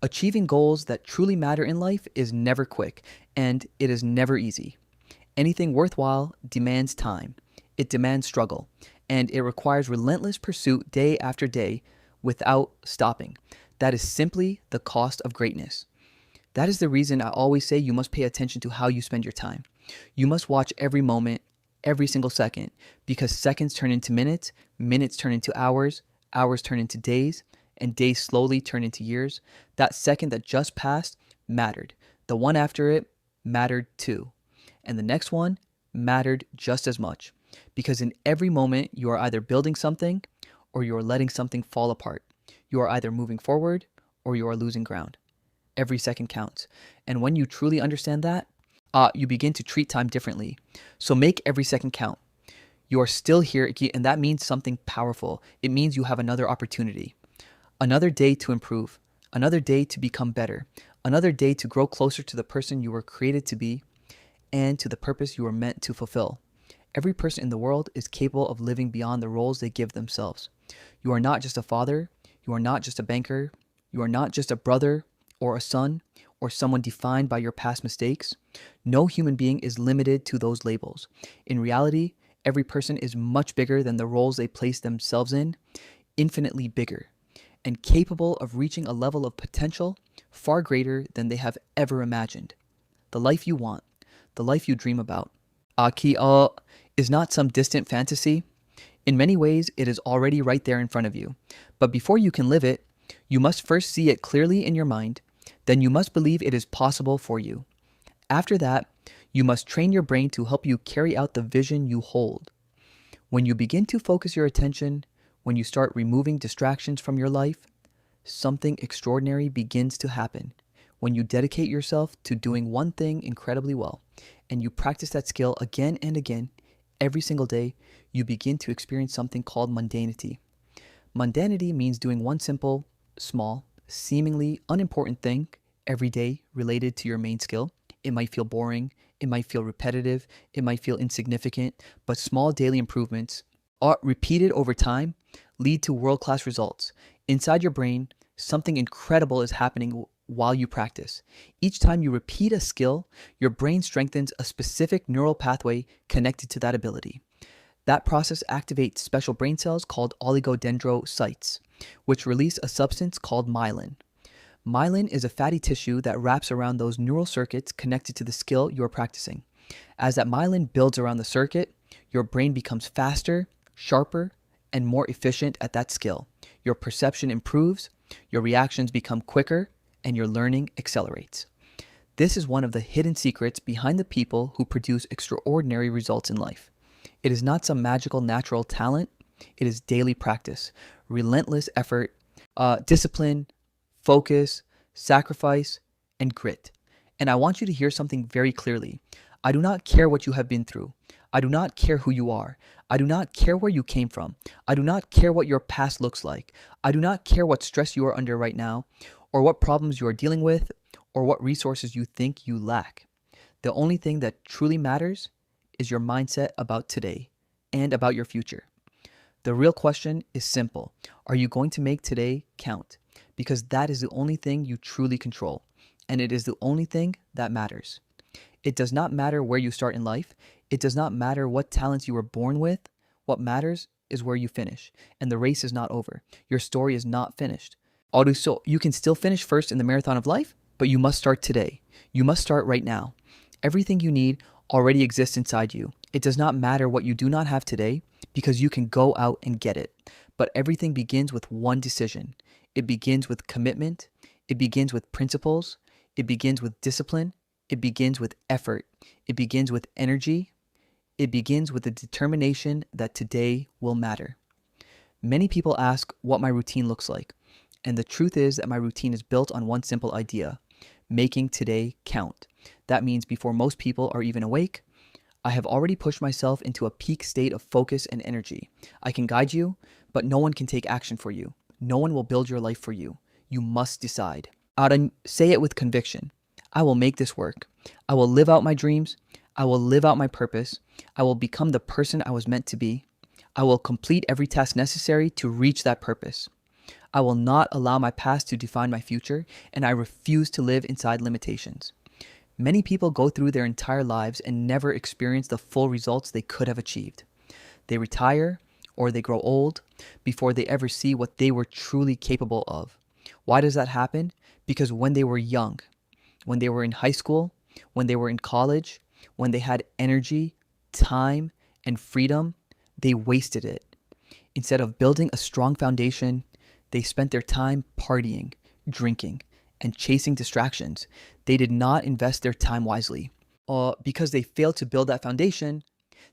Achieving goals that truly matter in life is never quick, and it is never easy. Anything worthwhile demands time, it demands struggle, and it requires relentless pursuit day after day without stopping. That is simply the cost of greatness. That is the reason I always say you must pay attention to how you spend your time. You must watch every moment, every single second, because seconds turn into minutes, minutes turn into hours, hours turn into days, and days slowly turn into years. That second that just passed mattered. The one after it mattered too. And the next one mattered just as much. Because in every moment, you are either building something or you are letting something fall apart. You are either moving forward or you are losing ground. Every second counts. And when you truly understand that, you begin to treat time differently. So make every second count. You are still here, and that means something powerful. It means you have another opportunity, another day to improve, another day to become better, another day to grow closer to the person you were created to be and to the purpose you were meant to fulfill. Every person in the world is capable of living beyond the roles they give themselves. You are not just a father, you are not just a banker, you are not just a brother or a son or someone defined by your past mistakes. No human being is limited to those labels. In reality, every person is much bigger than the roles they place themselves in, infinitely bigger, and capable of reaching a level of potential far greater than they have ever imagined. The life you want, the life you dream about, is not some distant fantasy. In many ways, it is already right there in front of you. But before you can live it, you must first see it clearly in your mind. Then you must believe it is possible for you. After that, you must train your brain to help you carry out the vision you hold. When you begin to focus your attention, when you start removing distractions from your life, something extraordinary begins to happen. When you dedicate yourself to doing one thing incredibly well, and you practice that skill again and again, every single day, you begin to experience something called mundanity. Mundanity means doing one simple, small, seemingly unimportant thing every day related to your main skill. It might feel boring, it might feel repetitive, it might feel insignificant, but small daily improvements are repeated over time lead to world-class results. Inside your brain, something incredible is happening while you practice. Each time you repeat a skill, your brain strengthens a specific neural pathway connected to that ability. That process activates special brain cells called oligodendrocytes, which release a substance called myelin. Myelin is a fatty tissue that wraps around those neural circuits connected to the skill you are practicing. As that myelin builds around the circuit, your brain becomes faster, sharper, and more efficient at that skill. Your perception improves, your reactions become quicker, and your learning accelerates. This is one of the hidden secrets behind the people who produce extraordinary results in life. It is not some magical natural talent, it is daily practice, relentless effort, discipline, focus, sacrifice, and grit. And I want you to hear something very clearly. I do not care what you have been through. I do not care who you are. I do not care where you came from. I do not care what your past looks like. I do not care what stress you are under right now, or what problems you are dealing with, or what resources you think you lack. The only thing that truly matters is your mindset about today and about your future. The real question is simple. Are you going to make today count? Because that is the only thing you truly control, and it is the only thing that matters. It does not matter where you start in life. It does not matter what talents you were born with. What matters is where you finish, and the race is not over. Your story is not finished. Also, you can still finish first in the marathon of life, but you must start today. You must start right now. Everything you need already exists inside you. It does not matter what you do not have today, because you can go out and get it. But everything begins with one decision. It begins with commitment. It begins with principles. It begins with discipline. It begins with effort. It begins with energy. It begins with the determination that today will matter. Many people ask what my routine looks like. And the truth is that my routine is built on one simple idea: making today count. That means before most people are even awake, I have already pushed myself into a peak state of focus and energy. I can guide you, but no one can take action for you. No one will build your life for you. You must decide. Say it with conviction. I will make this work. I will live out my dreams. I will live out my purpose. I will become the person I was meant to be. I will complete every task necessary to reach that purpose. I will not allow my past to define my future, and I refuse to live inside limitations. Many people go through their entire lives and never experience the full results they could have achieved. They retire or they grow old before they ever see what they were truly capable of. Why does that happen? Because when they were young, when they were in high school, when they were in college, when they had energy, time, and freedom, they wasted it. Instead of building a strong foundation, they spent their time partying, drinking, and chasing distractions. They did not invest their time wisely. Because they failed to build that foundation,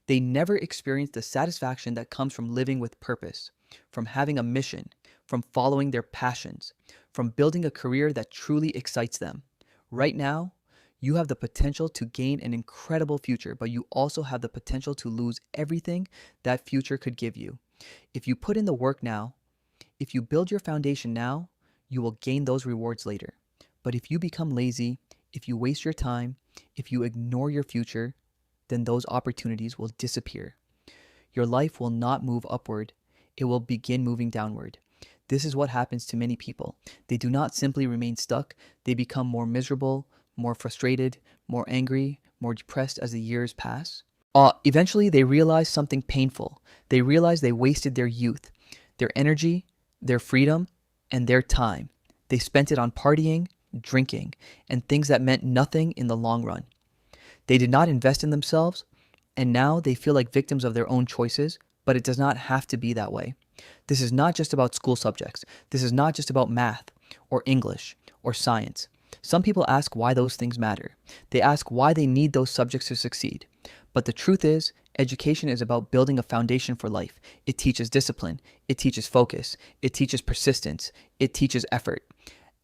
they never experienced the satisfaction that comes from living with purpose, from having a mission, from following their passions, from building a career that truly excites them. Right now, you have the potential to gain an incredible future, but you also have the potential to lose everything that future could give you. If you put in the work now, if you build your foundation now, you will gain those rewards later. But if you become lazy, if you waste your time, if you ignore your future, then those opportunities will disappear. Your life will not move upward, it will begin moving downward. This is what happens to many people. They do not simply remain stuck, they become more miserable, more frustrated, more angry, more depressed as the years pass. Eventually, they realize something painful. They realize they wasted their youth, their energy, their freedom, and their time. They spent it on partying, drinking, and things that meant nothing in the long run. They did not invest in themselves, and now they feel like victims of their own choices, but it does not have to be that way. This is not just about school subjects. This is not just about math, or English, or science. Some people ask why those things matter. They ask why they need those subjects to succeed. But the truth is, education is about building a foundation for life. It teaches discipline. It teaches focus. It teaches persistence. It teaches effort.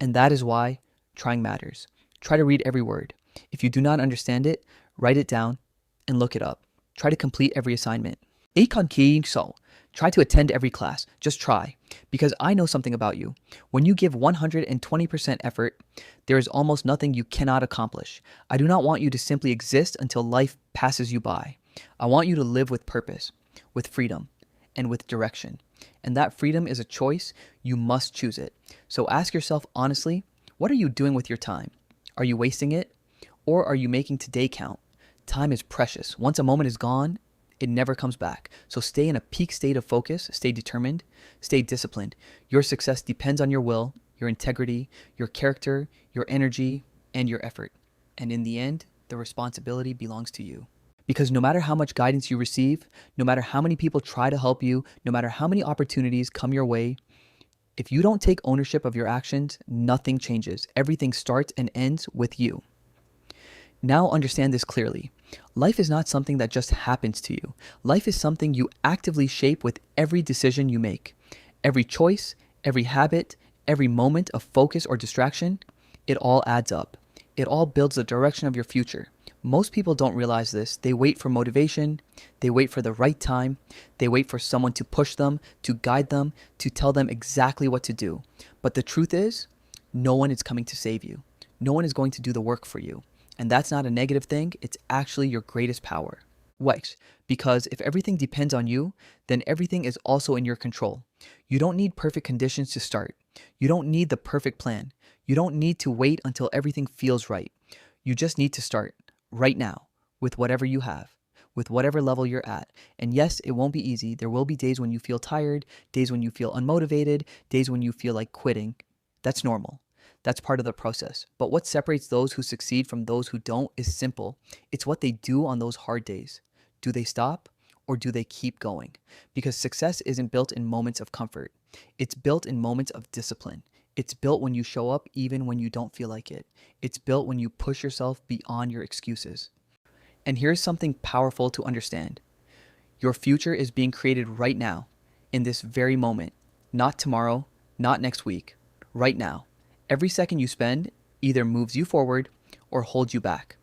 And that is why trying matters. Try to read every word. If you do not understand it, write it down and look it up. Try to complete every assignment. Try to attend every class. Just try. Because I know something about you. When you give 120% effort, there is almost nothing you cannot accomplish. I do not want you to simply exist until life passes you by. I want you to live with purpose, with freedom, and with direction. And that freedom is a choice. You must choose it. So ask yourself honestly, what are you doing with your time? Are you wasting it? Or are you making today count? Time is precious. Once a moment is gone, it never comes back. So stay in a peak state of focus, stay determined, stay disciplined. Your success depends on your will, your integrity, your character, your energy, and your effort. And in the end, the responsibility belongs to you. Because no matter how much guidance you receive, no matter how many people try to help you, no matter how many opportunities come your way, if you don't take ownership of your actions, nothing changes. Everything starts and ends with you. Now understand this clearly. Life is not something that just happens to you. Life is something you actively shape with every decision you make. Every choice, every habit, every moment of focus or distraction, it all adds up. It all builds the direction of your future. Most people don't realize this. They wait for motivation. They wait for the right time. They wait for someone to push them, to guide them, to tell them exactly what to do. But the truth is, no one is coming to save you. No one is going to do the work for you. And that's not a negative thing. It's actually your greatest power. Why? Because if everything depends on you, then everything is also in your control. You don't need perfect conditions to start. You don't need the perfect plan. You don't need to wait until everything feels right. You just need to start right now with whatever you have, with whatever level you're at. And yes, it won't be easy. There will be days when you feel tired, days when you feel unmotivated, days when you feel like quitting. That's normal. That's part of the process. But what separates those who succeed from those who don't is simple. It's what they do on those hard days. Do they stop or do they keep going? Because success isn't built in moments of comfort. It's built in moments of discipline. It's built when you show up even when you don't feel like it. It's built when you push yourself beyond your excuses. And here's something powerful to understand. Your future is being created right now, in this very moment. Not tomorrow, not next week. Right now. Every second you spend either moves you forward or holds you back.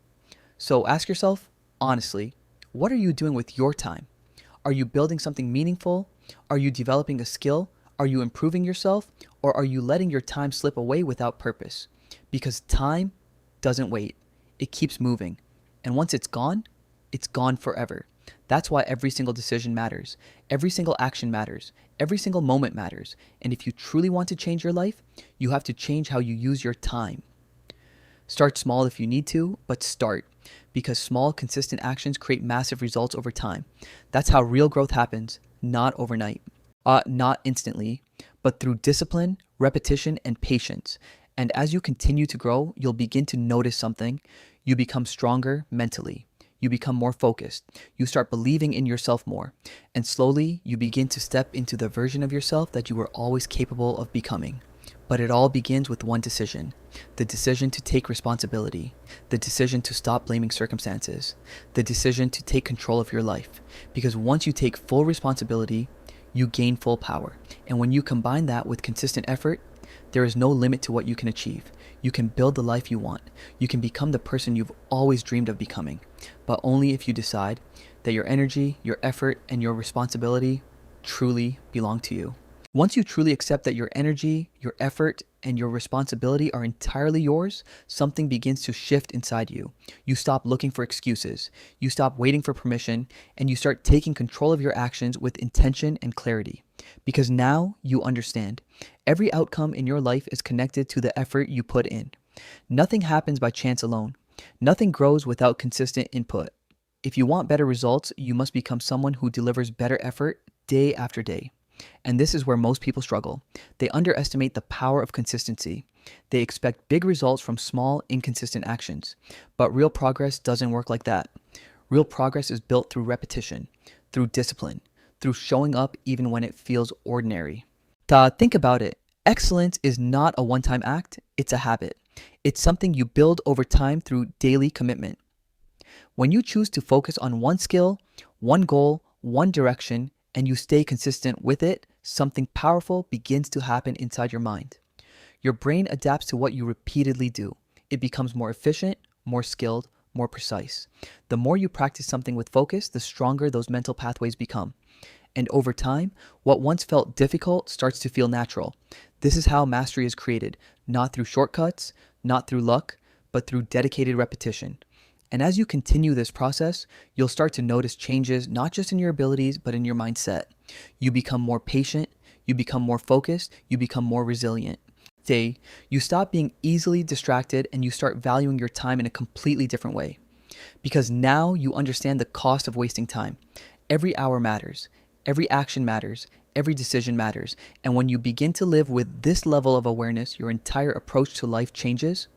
So ask yourself, honestly, what are you doing with your time? Are you building something meaningful? Are you developing a skill? Are you improving yourself? Or are you letting your time slip away without purpose? Because time doesn't wait. It keeps moving. And once it's gone forever. That's why every single decision matters. Every single action matters. Every single moment matters. And if you truly want to change your life, you have to change how you use your time. Start small if you need to, but start. Because small, consistent actions create massive results over time. That's how real growth happens, not overnight. Not instantly, but through discipline, repetition, and patience. And as you continue to grow, you'll begin to notice something. You become stronger mentally. You become more focused. You start believing in yourself more. And slowly, you begin to step into the version of yourself that you were always capable of becoming. But it all begins with one decision: the decision to take responsibility, the decision to stop blaming circumstances, the decision to take control of your life. Because once you take full responsibility, you gain full power. And when you combine that with consistent effort, there is no limit to what you can achieve. You can build the life you want. You can become the person you've always dreamed of becoming, but only if you decide that your energy, your effort, and your responsibility truly belong to you. Once you truly accept that your energy, your effort, and your responsibility are entirely yours, something begins to shift inside you. You stop looking for excuses, you stop waiting for permission, and you start taking control of your actions with intention and clarity. Because now you understand. Every outcome in your life is connected to the effort you put in. Nothing happens by chance alone. Nothing grows without consistent input. If you want better results, you must become someone who delivers better effort day after day. And this is where most people struggle. They underestimate the power of consistency. They expect big results from small, inconsistent actions. But real progress doesn't work like that. Real progress is built through repetition, through discipline, through showing up even when it feels ordinary. Think about it. Excellence is not a one-time act, it's a habit. It's something you build over time through daily commitment. When you choose to focus on one skill, one goal, one direction, and you stay consistent with it, something powerful begins to happen inside your mind. Your brain adapts to what you repeatedly do. It becomes more efficient, more skilled, more precise. The more you practice something with focus, the stronger those mental pathways become. And over time, what once felt difficult starts to feel natural. This is how mastery is created, not through shortcuts, not through luck, but through dedicated repetition. And as you continue this process, you'll start to notice changes not just in your abilities, but in your mindset. You become more patient, you become more focused, you become more resilient. You stop being easily distracted and you start valuing your time in a completely different way. Because now you understand the cost of wasting time. Every hour matters, every action matters, every decision matters. And when you begin to live with this level of awareness, your entire approach to life changes.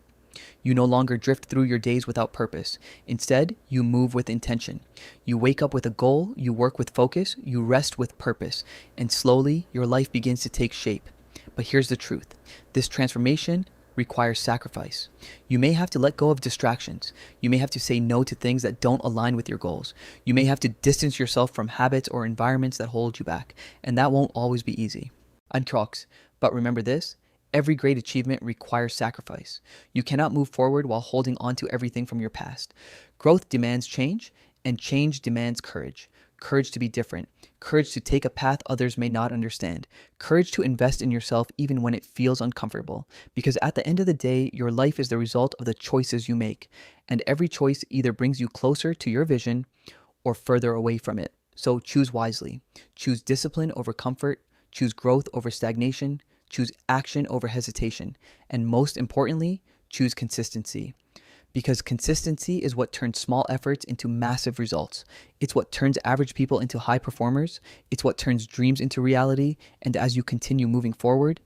You no longer drift through your days without purpose. Instead, you move with intention. You wake up with a goal, you work with focus, you rest with purpose, and slowly your life begins to take shape. But here's the truth. This transformation requires sacrifice. You may have to let go of distractions. You may have to say no to things that don't align with your goals. You may have to distance yourself from habits or environments that hold you back, and that won't always be easy. I'm Crocs, but remember this. Every great achievement requires sacrifice. You cannot move forward while holding on to everything from your past. Growth demands change, and change demands courage. Courage to be different. Courage to take a path others may not understand. Courage to invest in yourself even when it feels uncomfortable. Because at the end of the day, your life is the result of the choices you make. And every choice either brings you closer to your vision or further away from it. So choose wisely. Choose discipline over comfort. Choose growth over stagnation. Choose action over hesitation. And most importantly, choose consistency. Because consistency is what turns small efforts into massive results. It's what turns average people into high performers. It's what turns dreams into reality. And as you continue moving forward,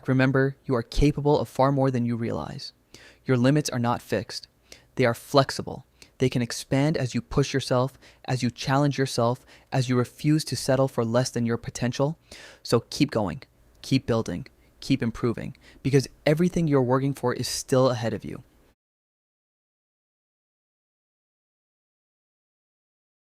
remember, you are capable of far more than you realize. Your limits are not fixed. They are flexible. They can expand as you push yourself, as you challenge yourself, as you refuse to settle for less than your potential. So keep going. Keep building, keep improving, because everything you're working for is still ahead of you.